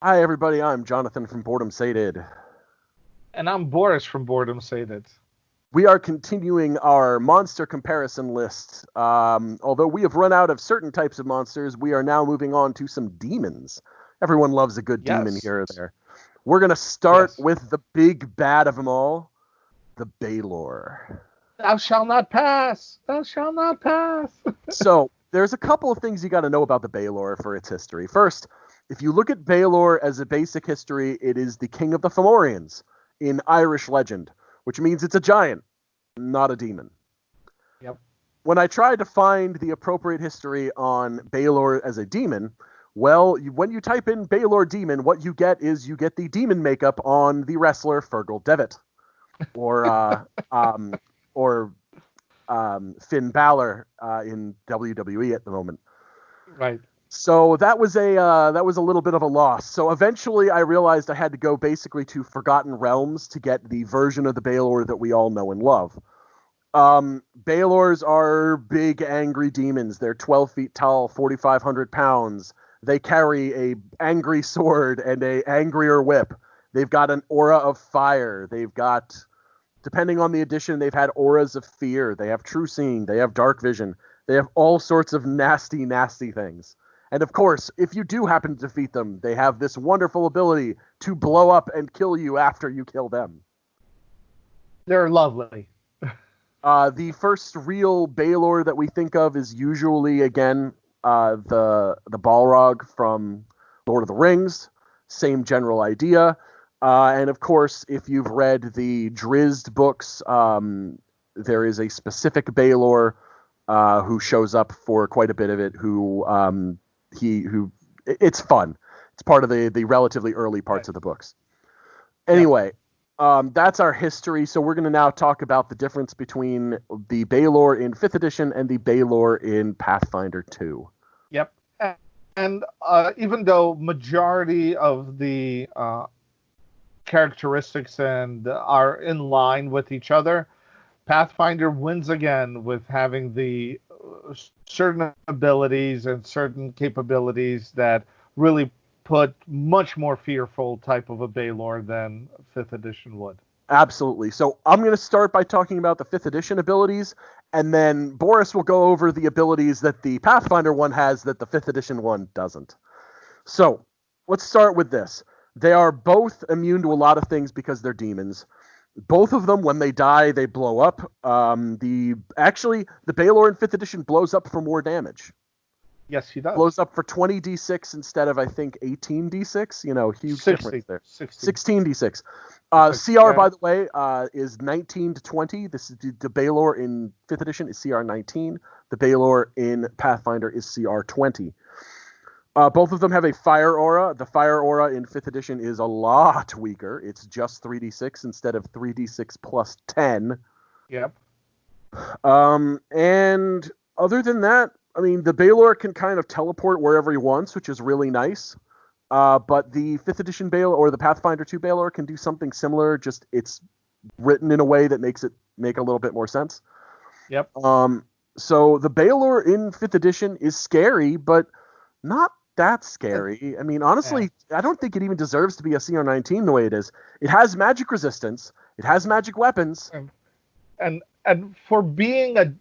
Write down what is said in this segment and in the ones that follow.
Hi, everybody. I'm Jonathan from Boredom Sated. And I'm Boris from Boredom Sated. We are continuing our monster comparison list. Although we have run out of certain types of monsters, we are now moving on to some demons. Everyone loves a good demon Yes. here or there. We're going to start Yes. with the big bad of them all, the Balor. Thou shalt not pass. Thou shalt not pass. So, there's a couple of things you got to know about the Balor for its history. First, if you look at Balor as a basic history, it is the king of the Fomorians in Irish legend, which means it's a giant, not a demon. Yep. When I tried to find the appropriate history on Balor as a demon, well, when you type in Balor demon, what you get is you get the demon makeup on the wrestler Fergal Devitt, or Finn Balor in WWE at the moment. Right. So that was a little bit of a loss. So eventually, I realized I had to go basically to Forgotten Realms to get the version of the Balor that we all know and love. Balors are big, angry demons. They're 12 feet tall, 4,500 pounds. They carry a angry sword and a angrier whip. They've got an aura of fire. They've got, depending on the edition, they've had auras of fear. They have true seeing. They have dark vision. They have all sorts of nasty, nasty things. And of course, if you do happen to defeat them, they have this wonderful ability to blow up and kill you after you kill them. They're lovely. The first real Balor that we think of is usually, again, the Balrog from Lord of the Rings. Same general idea. And of course, if you've read the Drizzt books, there is a specific Balor who shows up for quite a bit of it. It's fun. It's part of the relatively early parts of the books. Anyway. Yep. That's our history, so we're going to now talk about the difference between the Balor in 5th edition and the Balor in Pathfinder 2. Yep. And even though majority of the characteristics and are in line with each other, Pathfinder wins again with having the certain abilities and certain capabilities that really put much more fearful type of a Balor than 5th edition would. Absolutely. So I'm going to start by talking about the 5th edition abilities, and then Boris will go over the abilities that the Pathfinder one has that the 5th edition one doesn't. So let's start with this. They are both immune to a lot of things because they're demons. Both of them, when they die, they blow up. The Balor in 5th edition blows up for more damage. Yes, he does. Blows up for 20d6 instead of, I think, 18d6. Huge 60, difference there. 16d6. CR, by the way, is 19 to 20. This is the Balor in 5th edition is CR 19. The Balor in Pathfinder is CR 20. Both of them have a fire aura. The fire aura in 5th edition is a lot weaker. It's just 3d6 instead of 3d6 plus 10. Yep. And other than that, I mean, the Balor can kind of teleport wherever he wants, which is really nice. But the 5th edition Balor or the Pathfinder 2 Balor can do something similar, just it's written in a way that makes it make a little bit more sense. Yep. So the Balor in 5th edition is scary, but not that scary. I mean, honestly, I don't think it even deserves to be a CR19 the way it is. It has magic resistance. It has magic weapons. And for being in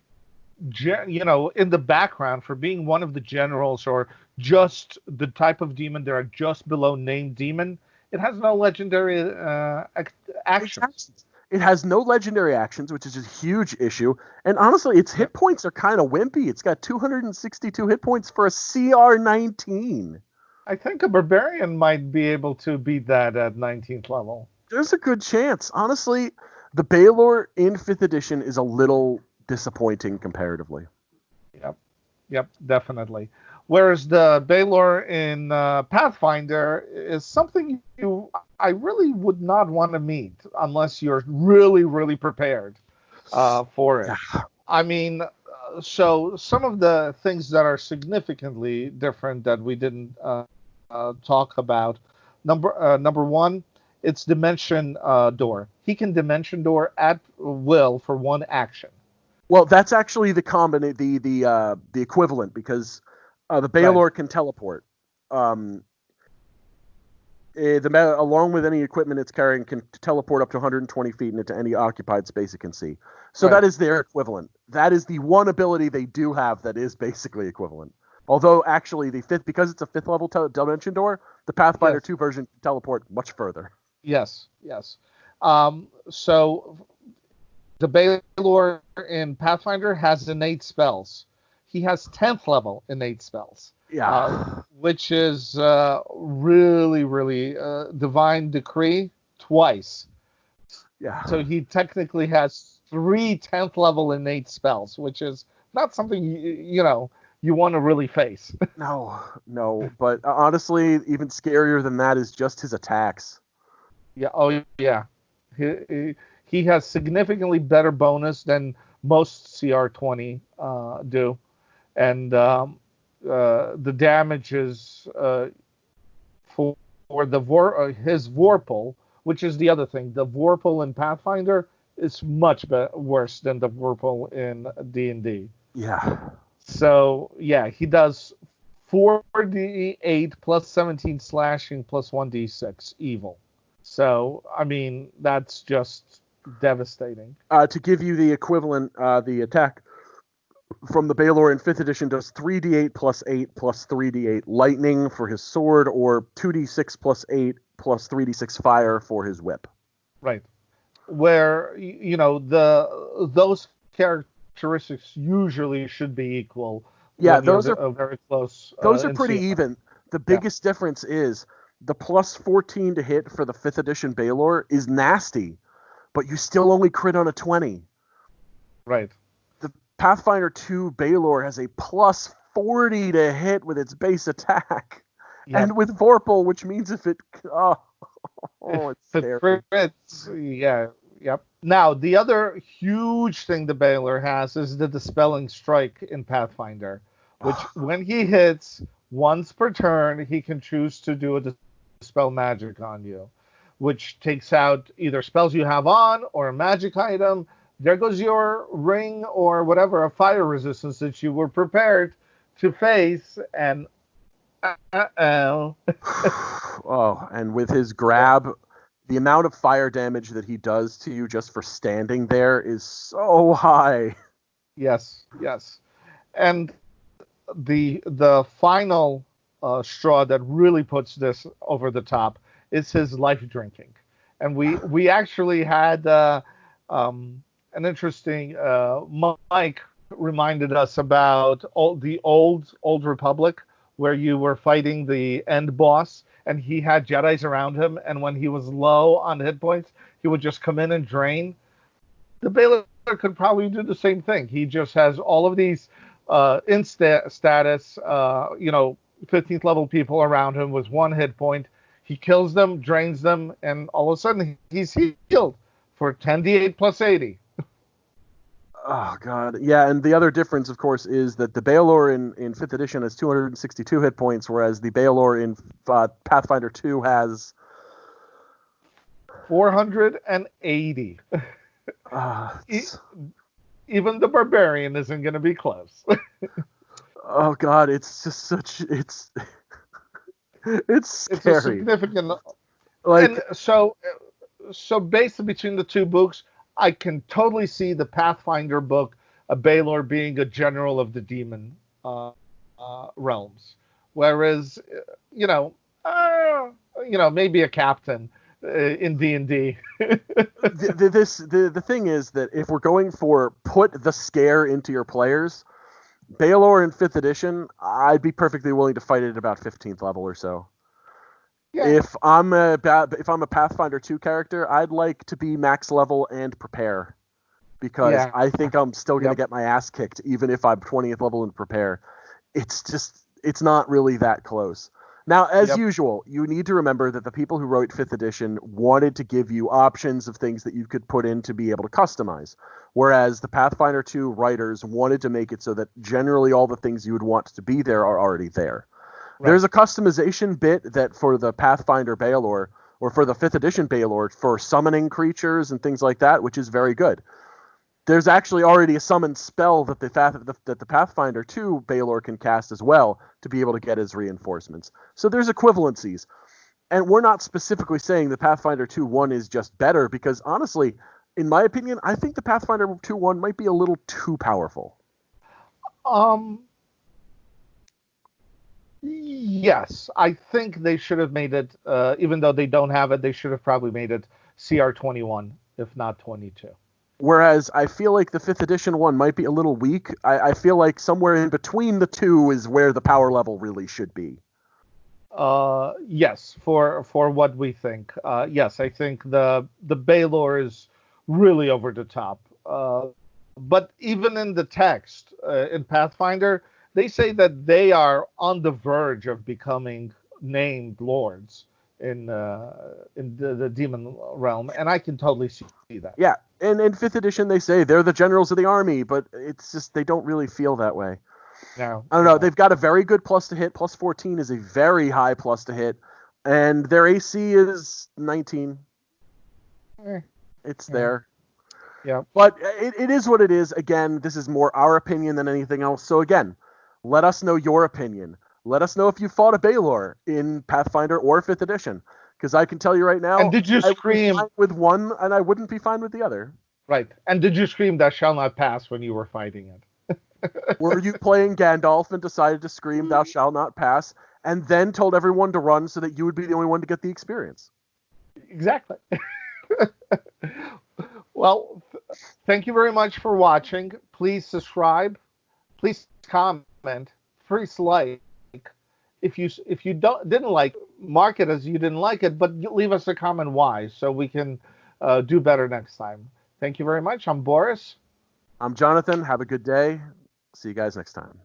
the background, for being one of the generals or just the type of demon that are just below named demon, it has no legendary actions. It has no legendary actions, which is a huge issue. And honestly, its hit points are kind of wimpy. It's got 262 hit points for a CR19. I think a barbarian might be able to beat that at 19th level. There's a good chance. Honestly, the Balor in 5th edition is a little disappointing comparatively. Yep, definitely. Whereas the Balor in Pathfinder is something I really would not want to meet unless you're really, really prepared for it. I mean, so some of the things that are significantly different that we didn't talk about. Number one, it's Dimension Door. He can Dimension Door at will for one action. Well, that's actually the equivalent, because the Balor can teleport. Along with any equipment it's carrying, can teleport up to 120 feet into any occupied space it can see. So Right. that is their equivalent. That is the one ability they do have that is basically equivalent. Although actually because it's a fifth level dimension door, the Pathfinder Yes. 2 version can teleport much further. Yes. Yes. So the Balor in Pathfinder has innate spells. He has 10th level innate spells. Yeah. Which is really, really Divine Decree twice. Yeah. So he technically has 3 10th level innate spells, which is not something you want to really face. No. But honestly, even scarier than that is just his attacks. Yeah. Oh, yeah. He has significantly better bonus than most CR20 do, and the damage is for his Vorpal, which is the other thing. The Vorpal in Pathfinder is much worse than the Vorpal in D&D. Yeah. So yeah, he does 4d8 plus 17 slashing plus 1d6 evil. So I mean that's just devastating. To give you the equivalent, the attack from the Balor in 5th edition does 3d8 plus 8 plus 3d8 lightning for his sword, or 2d6 plus 8 plus 3d6 fire for his whip. Right. Where those characteristics usually should be equal. Yeah, when those you're are very close. those are In pretty CR. even. The biggest difference is the plus 14 to hit for the 5th edition Balor is nasty, but you still only crit on a 20. Right. The Pathfinder 2 Balor has a plus 40 to hit with its base attack. Yep. And with Vorpal, which means if it... it's scary. Crits, yeah, yep. Now, the other huge thing the Balor has is the Dispelling Strike in Pathfinder, which when he hits once per turn, he can choose to do a Dispel Magic on you, which takes out either spells you have on or a magic item. There goes your ring or whatever, a fire resistance that you were prepared to face, and Oh, and with his grab, the amount of fire damage that he does to you just for standing there is so high. Yes. And the final straw that really puts this over the top is his life drinking. And we actually had an interesting Mike reminded us about the old Republic, where you were fighting the end boss and he had Jedis around him, and when he was low on hit points he would just come in and drain. The Balor could probably do the same thing. He just has all of these status 15th level people around him with 1 hit point. He kills them, drains them, and all of a sudden he's healed for 10d8 plus 80. Oh, God. Yeah, and the other difference, of course, is that the Balor in 5th edition has 262 hit points, whereas the Balor in Pathfinder 2 has... 480. Even the Barbarian isn't going to be close. Oh, God, it's just such... It's scary. It's a significant... And so based between the two books, I can totally see the Pathfinder book, a Balor being a general of the demon realms, whereas maybe a captain in D&D. The thing is that if we're going for put the scare into your players, Balor in 5th edition, I'd be perfectly willing to fight it at about 15th level or so. Yeah. If I'm a Pathfinder 2 character, I'd like to be max level and prepare, because I think I'm still going to get my ass kicked even if I'm 20th level and prepare. It's not really that close. Now, as usual, you need to remember that the people who wrote 5th edition wanted to give you options of things that you could put in to be able to customize, whereas the Pathfinder 2 writers wanted to make it so that generally all the things you would want to be there are already there. Right. There's a customization bit that for the Pathfinder Balor, or for the 5th edition Balor, for summoning creatures and things like that, which is very good. There's actually already a summon spell that the Pathfinder 2 Balor can cast as well to be able to get his reinforcements. So there's equivalencies. And we're not specifically saying the Pathfinder 2.1 is just better, because honestly, in my opinion, I think the Pathfinder 2.1 might be a little too powerful. Yes, I think they should have made it, even though they don't have it, they should have probably made it CR21, if not 22. Whereas I feel like the 5th edition one might be a little weak. I feel like somewhere in between the two is where the power level really should be. Yes, for what we think. Yes, I think the Balor is really over the top. But even in the text in Pathfinder, they say that they are on the verge of becoming named lords in the demon realm, and I can totally see that. Yeah, and in 5th edition they say they're the generals of the army, but it's just they don't really feel that way. No, I don't know. They've got a very good plus to hit. Plus 14 is a very high plus to hit, and their AC is 19. It's there. Yeah. But it is what it is. Again, this is more our opinion than anything else. So again, let us know your opinion. Let us know if you fought a Balor in Pathfinder or 5th edition. Because I can tell you right now, And did you scream I would be fine with one, and I wouldn't be fine with the other. Right. And did you scream "Thou shall not pass" when you were fighting it? Were you playing Gandalf and decided to scream "Thou shalt not pass," and then told everyone to run so that you would be the only one to get the experience? Exactly. Well, thank you very much for watching. Please subscribe. Please comment. Please like. If you didn't like, mark it as you didn't like it, but leave us a comment why, so we can do better next time. Thank you very much. I'm Boris. I'm Jonathan. Have a good day. See you guys next time.